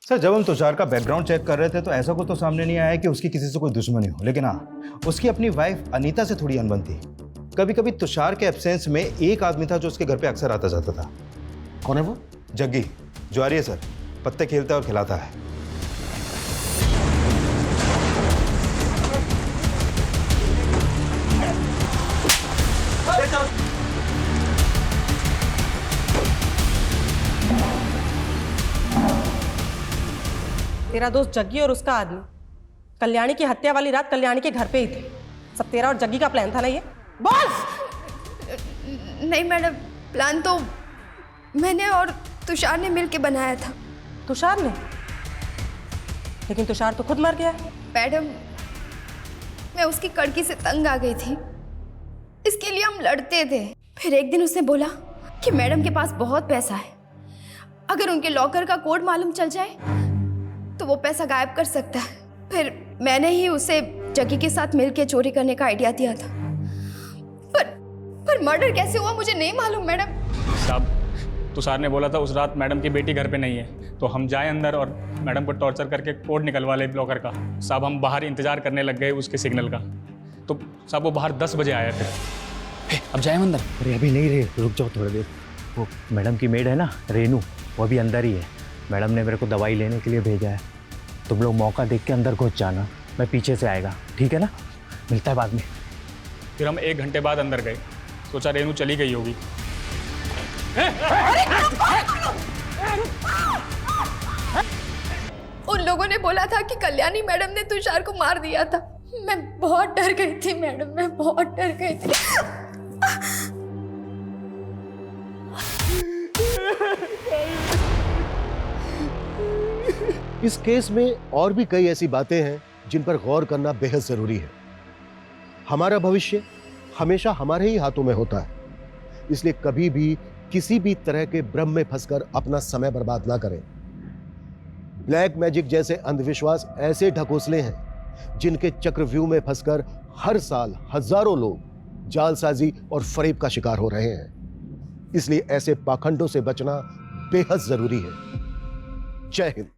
Speaker 11: सर जब हम तुषार का बैकग्राउंड चेक कर रहे थे तो ऐसा कुछ तो सामने नहीं आया कि उसकी किसी से कोई दुश्मनी हो, लेकिन हाँ उसकी अपनी वाइफ अनीता से थोड़ी अनबन थी। कभी कभी तुषार के एब्सेंस में एक आदमी था जो उसके घर पे अक्सर आता जाता था।
Speaker 15: कौन है वो?
Speaker 11: जग्गी, ज्वारी है सर, पत्ते खेलता है और खिलाता है।
Speaker 13: तेरा दोस्त जग्गी और उसका आदमी कल्याणी की हत्या वाली रात कल्याणी के घर पे ही थे। सब तेरा और जग्गी का प्लान था ना ये? बस
Speaker 4: नहीं मैडम, प्लान तो मैंने और तुषार ने मिलके बनाया था।
Speaker 13: तुषार ने? लेकिन तुषार तो खुद मर गया।
Speaker 4: मैडम मैं उसकी कड़की से तंग आ गई थी, इसके लिए हम लड़ते थे। फिर एक दिन उसने बोला कि मैडम के पास बहुत पैसा है अगर उनके लॉकर का कोड मालूम चल जाए तो वो पैसा गायब कर सकता है। फिर मैंने ही उसे जग्गी के साथ मिलके चोरी करने का आइडिया दिया था। पर मर्डर कैसे हुआ मुझे नहीं मालूम मैडम।
Speaker 18: साहब तुषार ने बोला था उस रात मैडम की बेटी घर पे नहीं है, तो हम जाए अंदर और मैडम को टॉर्चर करके कोड निकलवा ले ब्लॉकर का। साहब हम बाहर इंतजार करने लग गए उसके सिग्नल का, तो साहब वो बाहर 10 बजे आया फिर।
Speaker 6: अब जाए अंदर?
Speaker 15: अरे अभी नहीं रे, रुक जाओ थोड़ी देर। वो मैडम की मेड है ना रेनू, वो अभी अंदर ही है। मैडम ने मेरे को दवाई लेने के लिए भेजा है। तुम लोग मौका देख के अंदर घुस जाना, मैं पीछे से आएगा, ठीक है ना? मिलता है बाद में।
Speaker 18: फिर हम 1 घंटे बाद अंदर गए, सोचा रेनू चली गई होगी।
Speaker 4: उन लोगों ने बोला था कि कल्याणी मैडम ने तुषार को मार दिया था। मैं बहुत डर गई थी मैडम, मैं बहुत डर गई थी।
Speaker 15: इस केस में और भी कई ऐसी बातें हैं जिन पर गौर करना बेहद जरूरी है। हमारा भविष्य हमेशा हमारे ही हाथों में होता है, इसलिए कभी भी किसी भी तरह के भ्रम में फंसकर अपना समय बर्बाद ना करें। ब्लैक मैजिक जैसे अंधविश्वास ऐसे ढकोसले हैं जिनके चक्रव्यूह में फंसकर हर साल हजारों लोग जालसाजी और फरेब का शिकार हो रहे हैं। इसलिए ऐसे पाखंडों से बचना बेहद जरूरी है। जय हिंद।